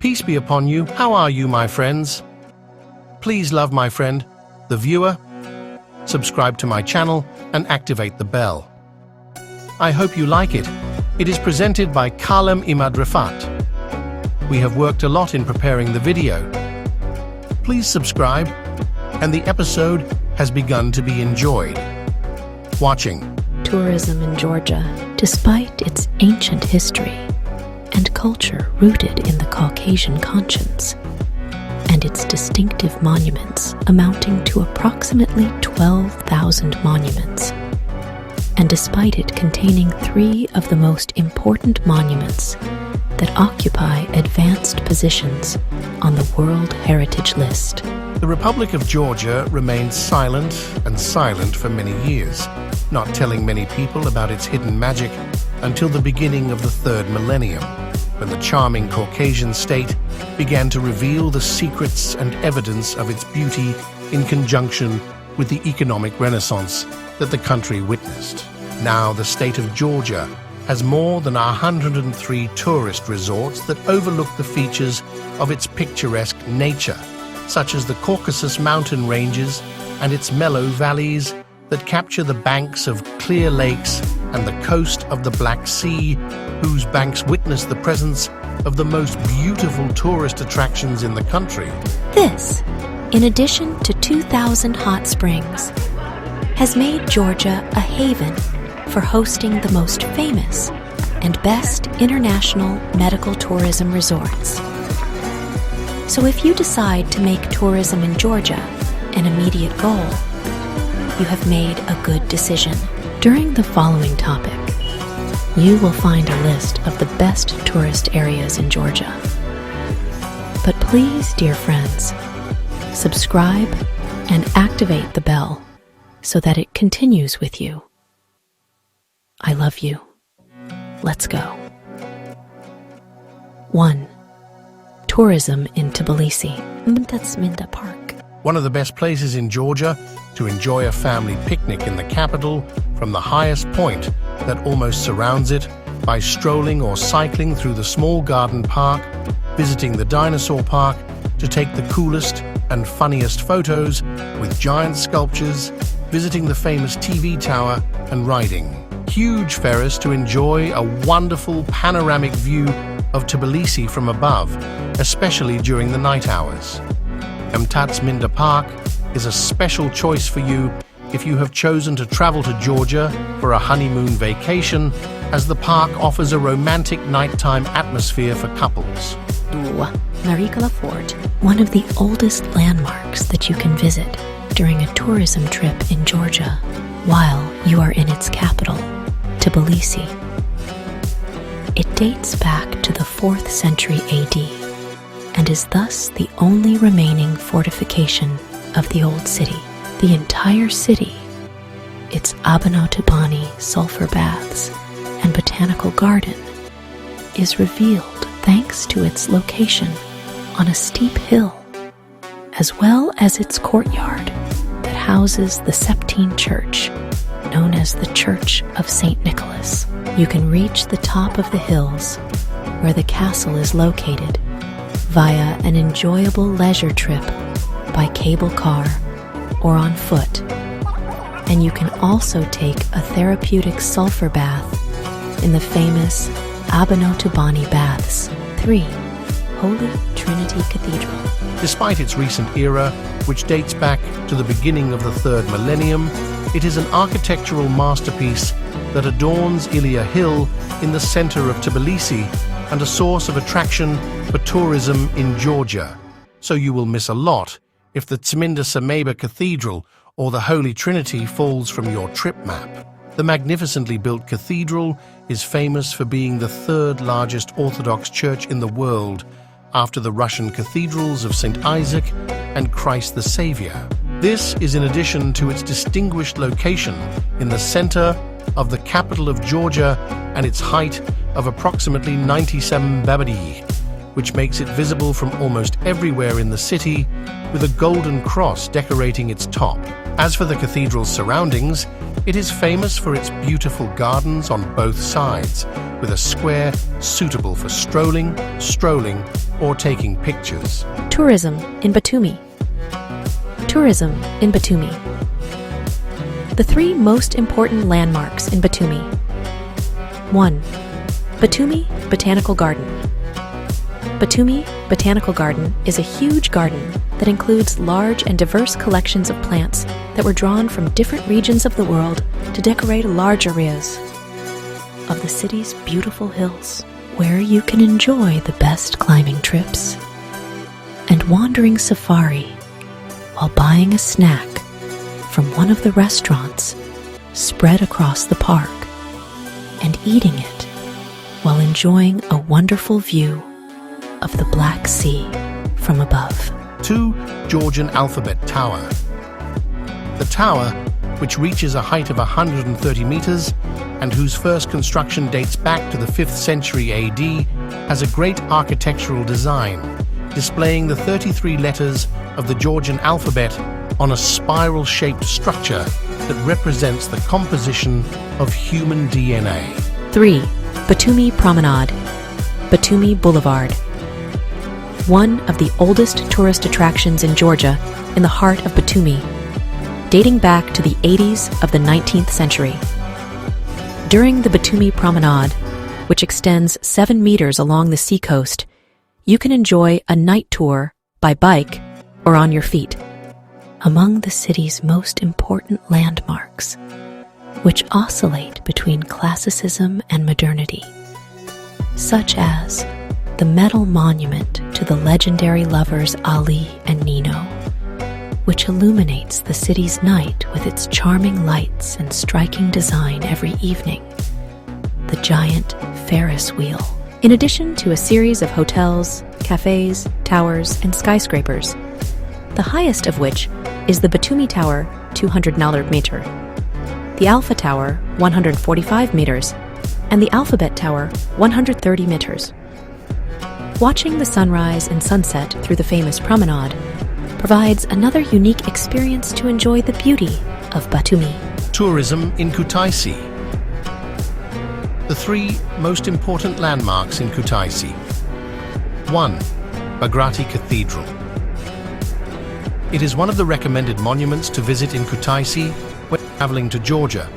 Peace be upon you. How are you, my friends? Please love my friend, the viewer, subscribe to my channel, and activate the bell. I hope you like it. It is presented by Kalem Imad Rifat. We have worked a lot in preparing the video. Please subscribe, and the episode has begun to be enjoyed. Watching. Tourism in Georgia, despite its ancient history and culture rooted in the Caucasian conscience, and its distinctive monuments amounting to approximately 12,000 monuments, and despite it containing 3 of the most important monuments that occupy advanced positions on the World Heritage List. The Republic of Georgia remained silent for many years, not telling many people about its hidden magic until the beginning of the 3rd millennium, when the charming Caucasian state began to reveal the secrets and evidence of its beauty in conjunction with the economic renaissance that the country witnessed. Now the state of Georgia has more than 103 tourist resorts that overlook the features of its picturesque nature, such as the Caucasus mountain ranges and its mellow valleys that capture the banks of clear lakes and the coast of the Black Sea, whose banks witness the presence of the most beautiful tourist attractions in the country. This, in addition to 2,000 hot springs, has made Georgia a haven for hosting the most famous and best international medical tourism resorts. So if you decide to make tourism in Georgia an immediate goal, you have made a good decision. During the following topic, you will find a list of the best tourist areas in Georgia. But please, dear friends, subscribe and activate the bell so that it continues with you. I love you. Let's go. 1. Tourism in Tbilisi. Mtskheta Park. One of the best places in Georgia to enjoy a family picnic in the capital from the highest point that almost surrounds it, by strolling or cycling through the small garden park, visiting the dinosaur park to take the coolest and funniest photos with giant sculptures, visiting the famous TV tower, and riding huge Ferris to enjoy a wonderful panoramic view of Tbilisi from above, especially during the night hours. Mtskheta Park is a special choice for you if you have chosen to travel to Georgia for a honeymoon vacation, as the park offers a romantic nighttime atmosphere for couples. Narikala Fort, one of the oldest landmarks that you can visit during a tourism trip in Georgia while you are in its capital, Tbilisi. It dates back to the 4th century AD and is thus the only remaining fortification of the old city. The entire city, its Abanotubani sulfur baths and botanical garden, is revealed thanks to its location on a steep hill, as well as its courtyard that houses the Septine Church, known as the Church of St. Nicholas. You can reach the top of the hills, where the castle is located, via an enjoyable leisure trip by cable car or on foot. And you can also take a therapeutic sulfur bath in the famous Abanotubani baths. 3. Holy Trinity Cathedral. Despite its recent era, which dates back to the beginning of the 3rd millennium, it is an architectural masterpiece that adorns Ilia Hill in the center of Tbilisi and a source of attraction for tourism in Georgia. So you will miss a lot if the Mtskheta Cathedral or the Holy Trinity falls from your trip map. The magnificently built cathedral is famous for being the 3rd largest Orthodox church in the world, after the Russian cathedrals of St. Isaac and Christ the Savior. This is in addition to its distinguished location in the center of the capital of Georgia and its height of approximately 97 Babadi, which makes it visible from almost everywhere in the city, with a golden cross decorating its top. As for the cathedral's surroundings, it is famous for its beautiful gardens on both sides, with a square suitable for strolling, or taking pictures. Tourism in Batumi. Tourism in Batumi. The three most important landmarks in Batumi. 1. Batumi Botanical Garden. Batumi Botanical Garden is a huge garden that includes large and diverse collections of plants that were drawn from different regions of the world to decorate large areas of the city's beautiful hills, where you can enjoy the best climbing trips and wandering safari while buying a snack from one of the restaurants spread across the park and eating it while enjoying a wonderful view of the Black Sea from above. 2. Georgian Alphabet Tower. The tower, which reaches a height of 130 meters and whose first construction dates back to the 5th century AD, has a great architectural design, displaying the 33 letters of the Georgian alphabet on a spiral-shaped structure that represents the composition of human DNA. 3. Batumi Promenade. Batumi Boulevard. One of the oldest tourist attractions in Georgia, in the heart of Batumi, dating back to the 80s of the 19th century. During the Batumi Promenade, which extends 7 meters along the seacoast, you can enjoy a night tour by bike or on your feet. Among the city's most important landmarks, which oscillate between classicism and modernity, such as the metal monument to the legendary lovers Ali and Nino, which illuminates the city's night with its charming lights and striking design every evening, the giant Ferris wheel, in addition to a series of hotels, cafes, towers, and skyscrapers, the highest of which is the Batumi Tower, 200 meter, the Alpha Tower, 145 meters, and the Alphabet Tower, 130 meters. Watching the sunrise and sunset through the famous promenade provides another unique experience to enjoy the beauty of Batumi. Tourism in Kutaisi. The three most important landmarks in Kutaisi. 1. Gergeti Cathedral. It is one of the recommended monuments to visit in Kutaisi when traveling to Georgia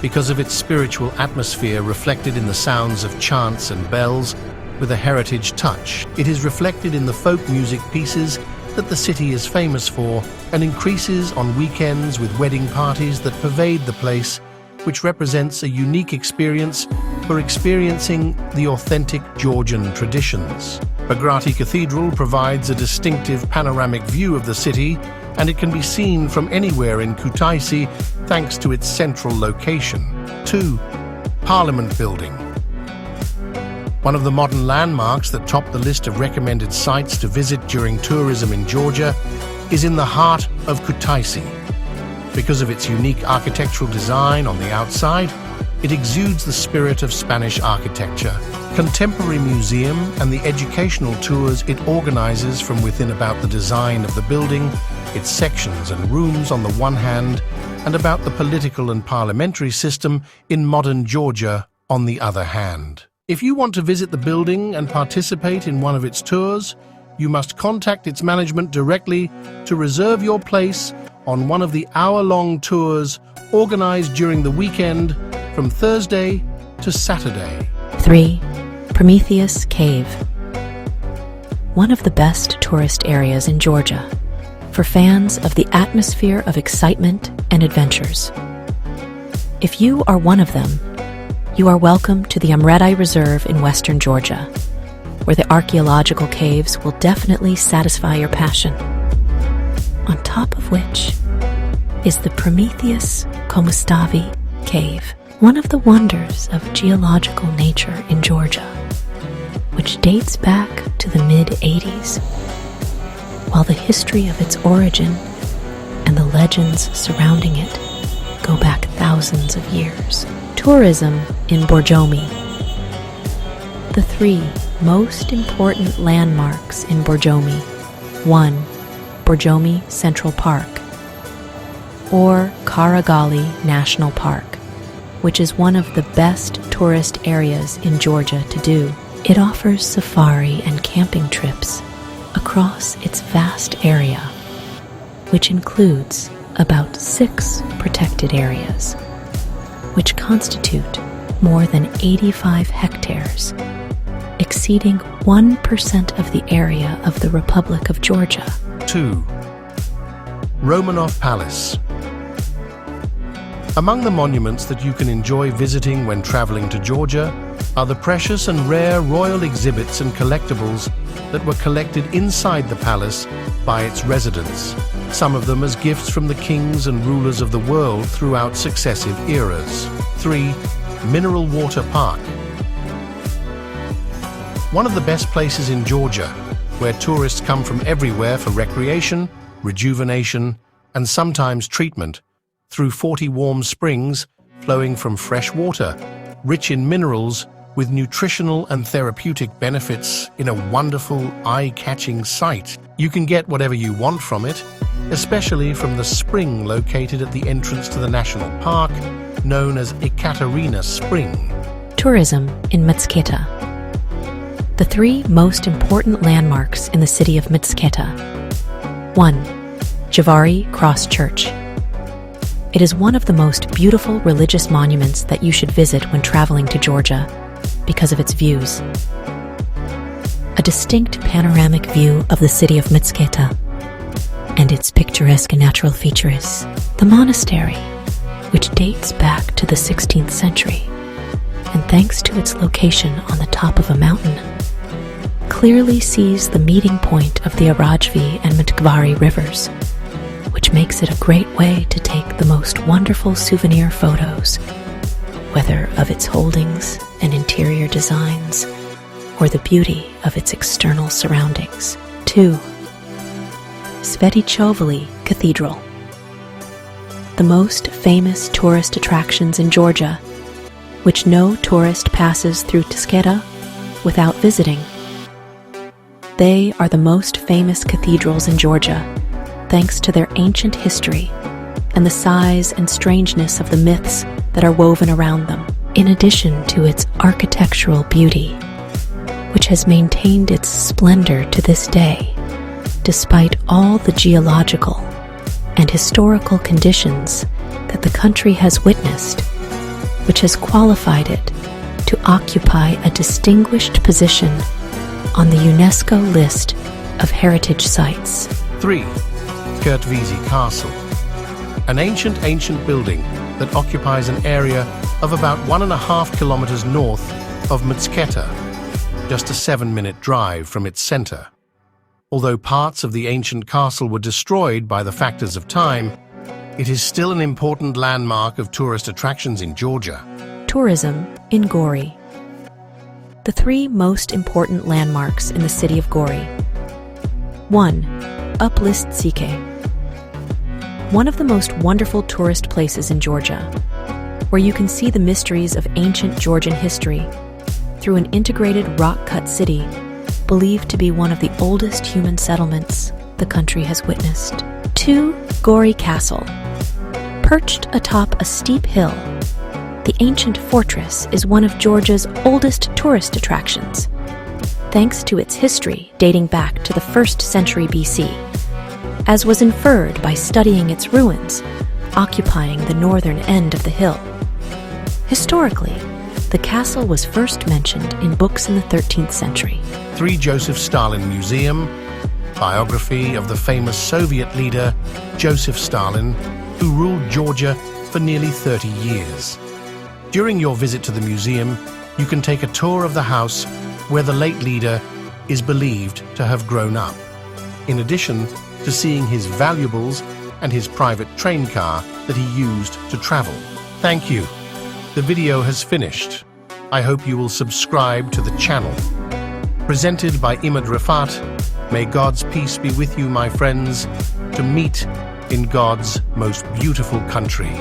because of its spiritual atmosphere reflected in the sounds of chants and bells with a heritage touch. It is reflected in the folk music pieces that the city is famous for and increases on weekends with wedding parties that pervade the place, which represents a unique experience for experiencing the authentic Georgian traditions. Gergeti Cathedral provides a distinctive panoramic view of the city, and it can be seen from anywhere in Kutaisi thanks to its central location. 2. Parliament Building. One of the modern landmarks that top the list of recommended sites to visit during tourism in Georgia is in the heart of Kutaisi. Because of its unique architectural design on the outside, it exudes the spirit of Spanish architecture. Contemporary museum and the educational tours it organizes from within about the design of the building, its sections and rooms on the one hand, and about the political and parliamentary system in modern Georgia on the other hand. If you want to visit the building and participate in one of its tours, you must contact its management directly to reserve your place on one of the hour-long tours organized during the weekend from Thursday to Saturday. 3. Prometheus Cave. One of the best tourist areas in Georgia for fans of the atmosphere of excitement and adventures. If you are one of them, you are welcome to the Mrtvili Reserve in western Georgia, where the archaeological caves will definitely satisfy your passion. On top of which is the Prometheus Svetitskhoveli Cave, one of the wonders of geological nature in Georgia, which dates back to the mid-80s, while the history of its origin and the legends surrounding it go back thousands of years. Tourism in Brjomi. The three most important landmarks in Brjomi. 1. Brjomi Central Park, or Karagali National Park, which is one of the best tourist areas in Georgia to do. It offers safari and camping trips across its vast area, which includes about 6 protected areas, which constitute more than 85 hectares, exceeding 1% of the area of the Republic of Georgia. 2. Romanov Palace. Among the monuments that you can enjoy visiting when traveling to Georgia are the precious and rare royal exhibits and collectibles that were collected inside the palace by its residents, some of them as gifts from the kings and rulers of the world throughout successive eras. 3. Mineral Water Park. One of the best places in Georgia, where tourists come from everywhere for recreation, rejuvenation, and sometimes treatment, through 40 warm springs flowing from fresh water, rich in minerals, with nutritional and therapeutic benefits in a wonderful, eye-catching sight. You can get whatever you want from it, especially from the spring located at the entrance to the national park, known as Ekaterina Spring. Tourism in Mtskheta. The 3 most important landmarks in the city of Mtskheta. 1. Jvari Cross Church. It is one of the most beautiful religious monuments that you should visit when traveling to Georgia because of its views. A distinct panoramic view of the city of Mtskheta and its picturesque natural features. The monastery, which dates back to the 16th century, and thanks to its location on the top of a mountain, clearly sees the meeting point of the Rajvi and Mrtvili rivers, which makes it a great way to take the most wonderful souvenir photos, whether of its holdings and interior designs, or the beauty of its external surroundings. 2. Svetitskhoveli Cathedral. The most famous tourist attractions in Georgia, which no tourist passes through Mtskheta without visiting. They are the most famous cathedrals in Georgia, thanks to their ancient history and the size and strangeness of the myths that are woven around them, in addition to its architectural beauty, which has maintained its splendor to this day, despite all the geological and historical conditions that the country has witnessed, which has qualified it to occupy a distinguished position on the UNESCO list of heritage sites. 3. Gergeti Castle. An ancient building that occupies an area of about 1.5 kilometers north of Mtskheta, just a 7-minute drive from its center. Although parts of the ancient castle were destroyed by the factors of time, it is still an important landmark of tourist attractions in Georgia. Tourism in Gori. The 3 most important landmarks in the city of Gori. 1. Uplistsikhe. One of the most wonderful tourist places in Georgia, where you can see the mysteries of ancient Georgian history through an integrated rock-cut city believed to be one of the oldest human settlements the country has witnessed. 2. Gori Castle. Perched atop a steep hill, the ancient fortress is one of Georgia's oldest tourist attractions, thanks to its history dating back to the 1st century BC, as was inferred by studying its ruins, occupying the northern end of the hill. Historically, the castle was first mentioned in books in the 13th century. 3. Joseph Stalin Museum, biography of the famous Soviet leader Joseph Stalin, who ruled Georgia for nearly 30 years. During your visit to the museum, you can take a tour of the house where the late leader is believed to have grown up, in addition to seeing his valuables and his private train car that he used to travel. Thank you. The video has finished. I hope you will subscribe to the channel. Presented by Imad Rafat, may God's peace be with you, my friends, to meet in God's most beautiful country.